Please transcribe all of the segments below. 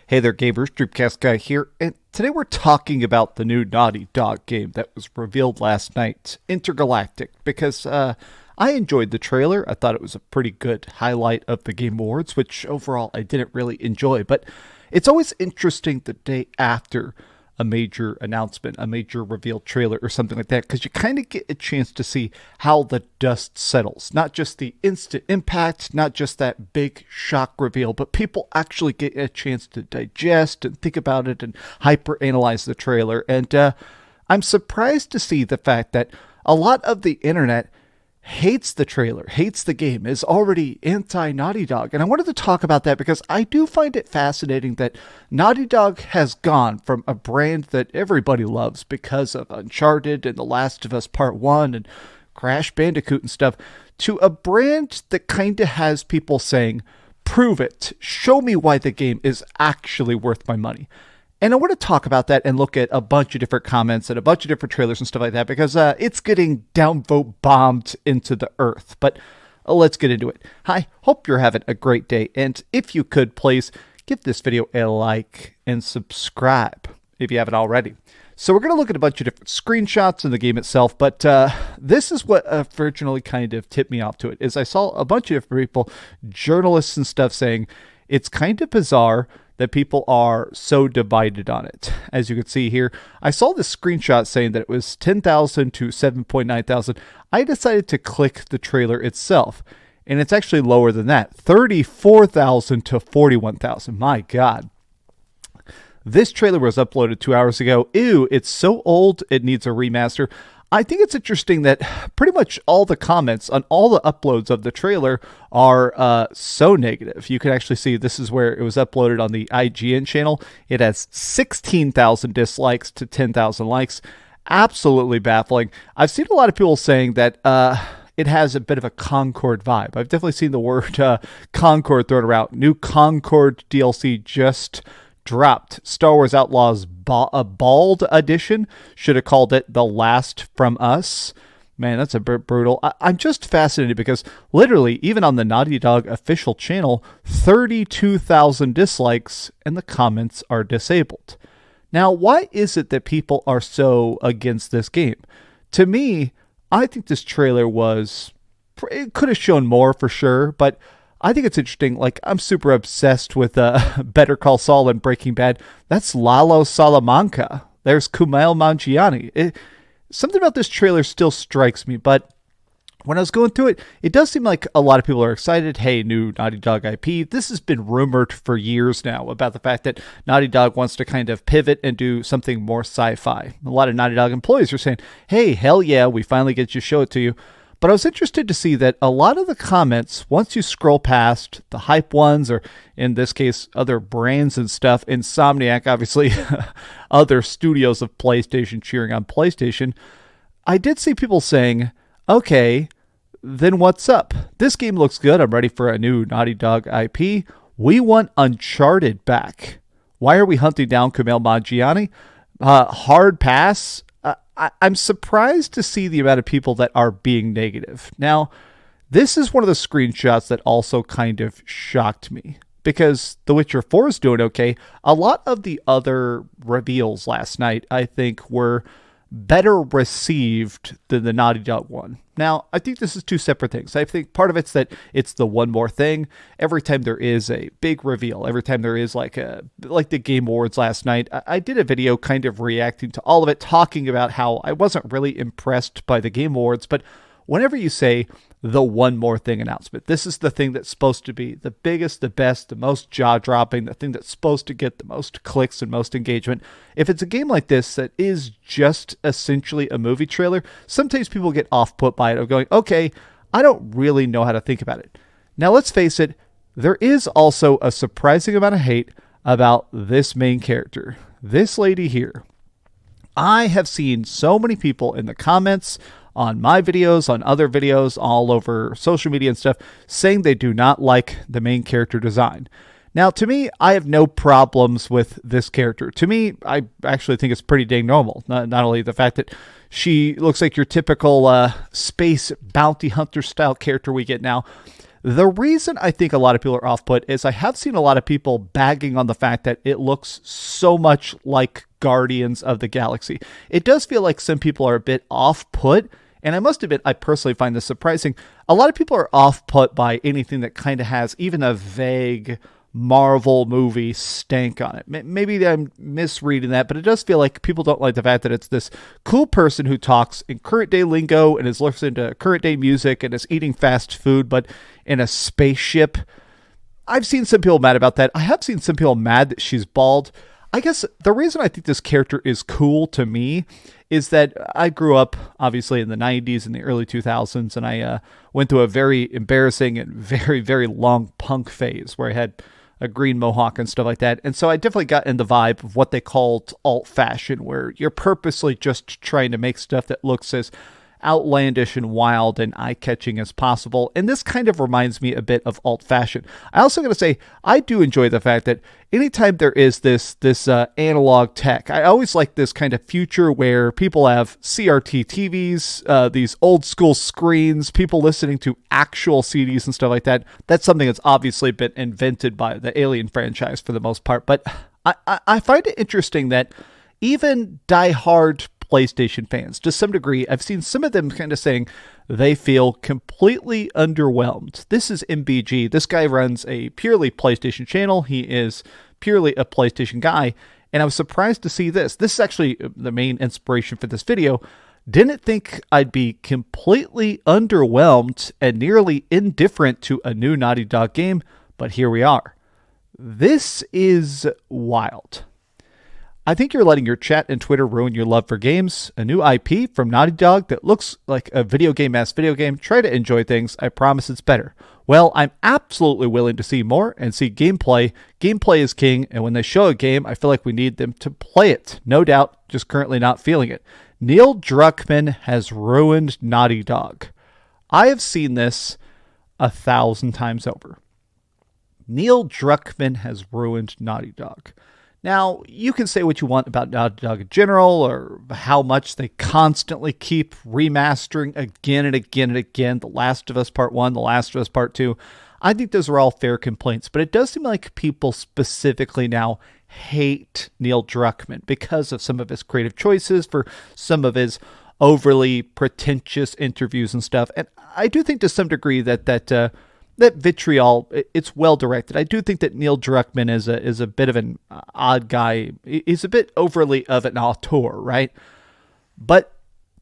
Hey there gamers, DreamcastGuy here, and today we're talking about the new Niahgty Dog game that was revealed last night, Intergalactic, because I enjoyed the trailer. I thought it was a pretty good highlight of the Game Awards, which overall I didn't really enjoy, but it's always interesting the day after a major announcement, a major reveal trailer or something like that, because you kind of get a chance to see how the dust settles. Not just the instant impact, not just that big shock reveal, but people actually get a chance to digest and think about it and hyper-analyze the trailer. And I'm surprised to see the fact that a lot of the internet hates the trailer, hates the game, is already anti-Niahgty Dog. And I wanted to talk about that because I do find it fascinating that Niahgty Dog has gone from a brand that everybody loves because of Uncharted and The Last of Us Part 1 and Crash Bandicoot and stuff, to a brand that kind of has people saying, prove it, show me why the game is actually worth my money. And I want to talk about that and look at a bunch of different comments and a bunch of different trailers and stuff like that because it's getting downvote bombed into the earth. But let's get into it. Hi, hope you're having a great day. And if you could, please give this video a like and subscribe if you haven't already. So we're going to look at a bunch of different screenshots in the game itself, but this is what originally kind of tipped me off to it, is I saw a bunch of different people, journalists and stuff, saying it's kind of bizarre that people are so divided on it. As you can see here, I saw this screenshot saying that it was 10,000 to 7.9 thousand. I decided to click the trailer itself, and it's actually lower than that, 34,000 to 41,000. My God. This trailer was uploaded 2 hours ago. Ew, it's so old, it needs a remaster. I think it's interesting that pretty much all the comments on all the uploads of the trailer are so negative. You can actually see this is where it was uploaded on the IGN channel. It has 16,000 dislikes to 10,000 likes. Absolutely baffling. I've seen a lot of people saying that it has a bit of a Concord vibe. I've definitely seen the word Concord thrown around. New Concord DLC just dropped. Star Wars Outlaws Bald Edition. Should have called it The Last From Us. Man, that's a bit brutal. I'm just fascinated because literally, even on the Niahgty Dog official channel, 32,000 dislikes and the comments are disabled. Now, why is it that people are so against this game? To me, I think this trailer it could have shown more for sure, but I think it's interesting. Like, I'm super obsessed with Better Call Saul and Breaking Bad. That's Lalo Salamanca. There's Kumail Nunjiani. Something about this trailer still strikes me, but when I was going through it, it does seem like a lot of people are excited. Hey, new Niahgty Dog IP. This has been rumored for years now about the fact that Niahgty Dog wants to kind of pivot and do something more sci-fi. A lot of Niahgty Dog employees are saying, hey, hell yeah, we finally get to show it to you. But I was interested to see that a lot of the comments, once you scroll past the hype ones, or in this case, other brands and stuff, Insomniac, obviously, other studios of PlayStation cheering on PlayStation, I did see people saying, okay, then what's up? This game looks good. I'm ready for a new Niahgty Dog IP. We want Uncharted back. Why are we hunting down Kumail Nunjiani? Hard pass. I'm surprised to see the amount of people that are being negative. Now, this is one of the screenshots that also kind of shocked me because The Witcher 4 is doing okay. A lot of the other reveals last night, I think, were better received than the Niahgty Dog one. Now, I think this is two separate things. I think part of it's that it's the one more thing. Every time there is a big reveal, every time there is like the Game Awards last night, I did a video kind of reacting to all of it, talking about how I wasn't really impressed by the Game Awards, but whenever you say the one more thing announcement, this is the thing that's supposed to be the biggest, the best, the most jaw-dropping, the thing that's supposed to get the most clicks and most engagement. If it's a game like this that is just essentially a movie trailer, sometimes people get off-put by it of going, okay, I don't really know how to think about it. Now, let's face it, there is also a surprising amount of hate about this main character, this lady here. I have seen so many people in the comments, on my videos, on other videos, all over social media and stuff, saying they do not like the main character design. Now, to me, I have no problems with this character. To me, I actually think it's pretty dang normal. Not only the fact that she looks like your typical space bounty hunter style character we get now, The reason I think a lot of people are off put is I have seen a lot of people bagging on the fact that it looks so much like Guardians of the Galaxy. It does feel like some people are a bit off put. And I must admit, I personally find this surprising. A lot of people are off put by anything that kind of has even a vague Marvel movie stank on it. Maybe I'm misreading that, but it does feel like people don't like the fact that it's this cool person who talks in current day lingo and is listening to current day music and is eating fast food, but in a spaceship. I've seen some people mad about that. I have seen some people mad that she's bald. I guess the reason I think this character is cool to me is that I grew up, obviously, in the 90s and the early 2000s, and I went through a very embarrassing and very, very long punk phase where I had a green mohawk and stuff like that. And so I definitely got in the vibe of what they called alt fashion, where you're purposely just trying to make stuff that looks as outlandish and wild and eye-catching as possible. And this kind of reminds me a bit of alt fashion. I also got to say, I do enjoy the fact that anytime there is this analog tech, I always like this kind of future where people have CRT TVs, these old school screens, people listening to actual CDs and stuff like that. That's something that's obviously been invented by the Alien franchise for the most part. But I find it interesting that even diehard PlayStation fans, to some degree, I've seen some of them kind of saying they feel completely underwhelmed. This is MBG. This guy runs a purely PlayStation channel. He is purely a PlayStation guy. And I was surprised to see this. This is actually the main inspiration for this video. Didn't think I'd be completely underwhelmed and nearly indifferent to a new Naughty Dog game, but here we are. This is wild. I think you're letting your chat and Twitter ruin your love for games. A new IP from Naughty Dog that looks like a video game-ass video game. Try to enjoy things. I promise it's better. Well, I'm absolutely willing to see more and see gameplay. Gameplay is king, and when they show a game, I feel like we need them to play it. No doubt, just currently not feeling it. Neil Druckmann has ruined Naughty Dog. I have seen this 1,000 times over. Neil Druckmann has ruined Naughty Dog. Now, you can say what you want about Naughty Dog in general, or how much they constantly keep remastering again and again and again. The Last of Us Part 1, The Last of Us Part 2. I think those are all fair complaints, but it does seem like people specifically now hate Neil Druckmann because of some of his creative choices, for some of his overly pretentious interviews and stuff. And I do think to some degree that vitriol, it's well directed. I do think that Neil Druckmann is a bit of an odd guy. He's a bit overly of an auteur, right? But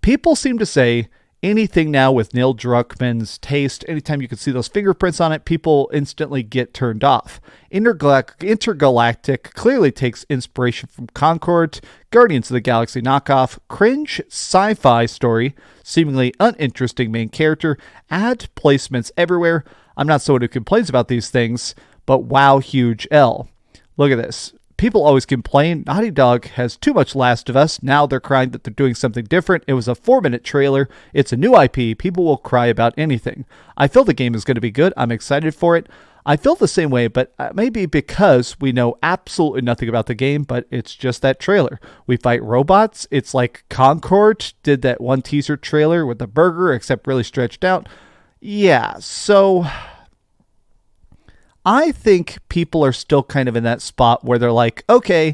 people seem to say anything now with Neil Druckmann's taste, anytime you can see those fingerprints on it, people instantly get turned off. Intergalactic clearly takes inspiration from Concord, Guardians of the Galaxy knockoff, cringe sci-fi story, seemingly uninteresting main character, ad placements everywhere. I'm not someone who complains about these things, but wow, huge L. Look at this. People always complain Naughty Dog has too much Last of Us. Now they're crying that they're doing something different. It was a 4-minute trailer. It's a new IP. People will cry about anything. I feel the game is going to be good. I'm excited for it. I feel the same way, but maybe because we know absolutely nothing about the game, but it's just that trailer. We fight robots. It's like Concord did that one teaser trailer with the burger, except really stretched out. Yeah, so I think people are still kind of in that spot where they're like, okay,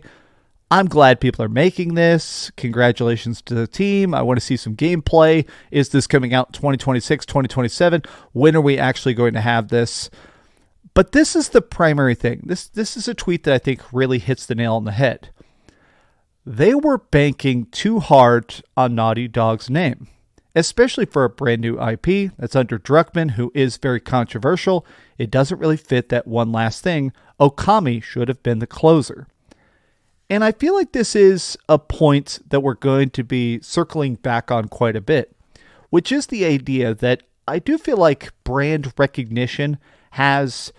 I'm glad people are making this. Congratulations to the team. I want to see some gameplay. Is this coming out 2026, 2027? When are we actually going to have this? But this is the primary thing. This is a tweet that I think really hits the nail on the head. They were banking too hard on Naughty Dog's name, especially for a brand new IP that's under Druckmann, who is very controversial. It doesn't really fit that one last thing. Okami should have been the closer. And I feel like this is a point that we're going to be circling back on quite a bit, which is the idea that I do feel like brand recognition has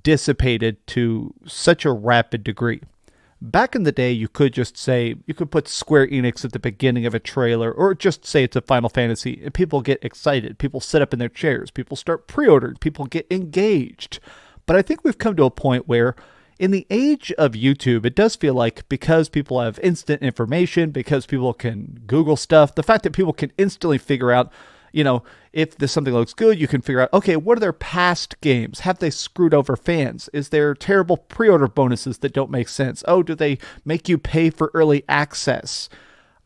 dissipated to such a rapid degree. Back in the day, you could just say, you could put Square Enix at the beginning of a trailer, or just say it's a Final Fantasy, and people get excited. People sit up in their chairs. People start pre-ordering. People get engaged. But I think we've come to a point where, in the age of YouTube, it does feel like because people have instant information, because people can Google stuff, the fact that people can instantly figure out, if something looks good, you can figure out, okay, what are their past games? Have they screwed over fans? Is there terrible pre-order bonuses that don't make sense? Oh, do they make you pay for early access?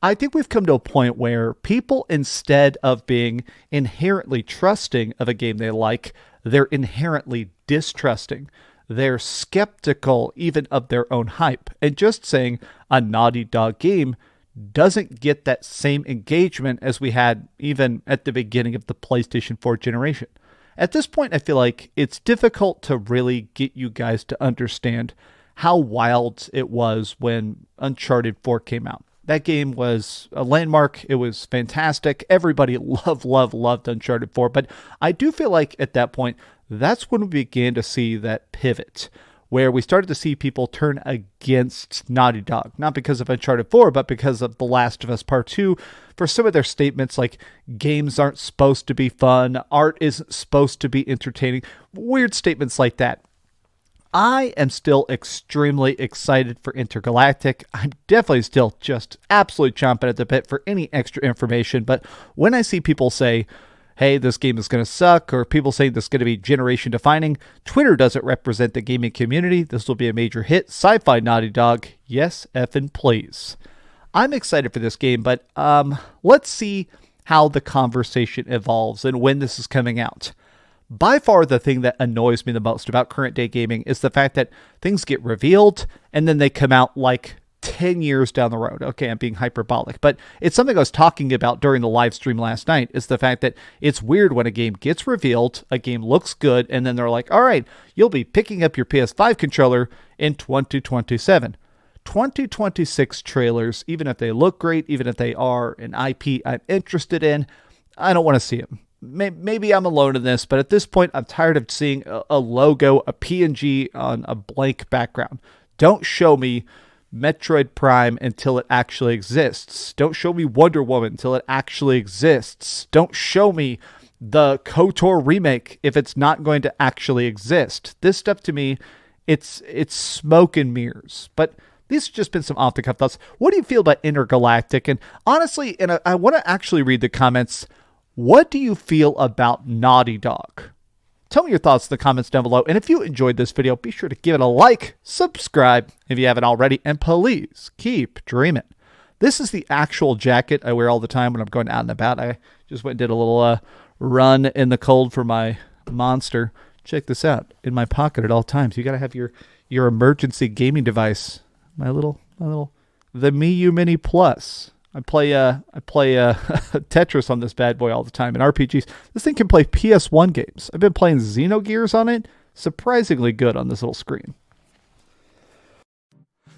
I think we've come to a point where people, instead of being inherently trusting of a game they like, they're inherently distrusting. They're skeptical even of their own hype. And just saying a Naughty Dog game doesn't get that same engagement as we had even at the beginning of the PlayStation 4 generation. At this point, I feel like it's difficult to really get you guys to understand how wild it was when Uncharted 4 came out. That game was a landmark. It was fantastic. Everybody loved Uncharted 4. But I do feel like at that point, that's when we began to see that pivot, where we started to see people turn against Naughty Dog, not because of Uncharted 4, but because of The Last of Us Part 2, for some of their statements like games aren't supposed to be fun, art isn't supposed to be entertaining, weird statements like that. I am still extremely excited for Intergalactic. I'm definitely still just absolutely chomping at the bit for any extra information, but when I see people say, hey, this game is going to suck, or people saying this is going to be generation defining, Twitter doesn't represent the gaming community, this will be a major hit, sci-fi Naughty Dog, yes effing please. I'm excited for this game, but let's see how the conversation evolves and when this is coming out. By far, the thing that annoys me the most about current day gaming is the fact that things get revealed and then they come out like 10 years down the road. Okay, I'm being hyperbolic, but it's something I was talking about during the live stream last night, is the fact that it's weird when a game gets revealed, a game looks good, and then they're like, all right, you'll be picking up your PS5 controller in 2027. 2026 trailers, even if they look great, even if they are an IP I'm interested in, I don't want to see them. Maybe I'm alone in this, but at this point, I'm tired of seeing a logo, a PNG on a blank background. Don't show me Metroid Prime until it actually exists. Don't show me Wonder Woman until it actually exists. Don't show me the KOTOR remake if it's not going to actually exist. This stuff to me, it's smoke and mirrors. But these have just been some off-the-cuff thoughts. What do you feel about Intergalactic? And honestly, I want to actually read the comments. What do you feel about Naughty Dog? Tell me your thoughts in the comments down below. And if you enjoyed this video, be sure to give it a like, subscribe if you haven't already, and please keep dreaming. This is the actual jacket I wear all the time when I'm going out and about. I just went and did a little run in the cold for my monster. Check this out. In my pocket at all times. You got to have your emergency gaming device. My little the Miu Mini Plus. I play Tetris on this bad boy all the time and RPGs. This thing can play PS1 games. I've been playing Xenogears on it. Surprisingly good on this little screen.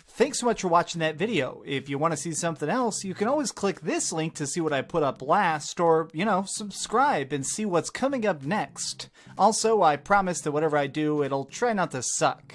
Thanks so much for watching that video. If you want to see something else, you can always click this link to see what I put up last, or, subscribe and see what's coming up next. Also, I promise that whatever I do, it'll try not to suck.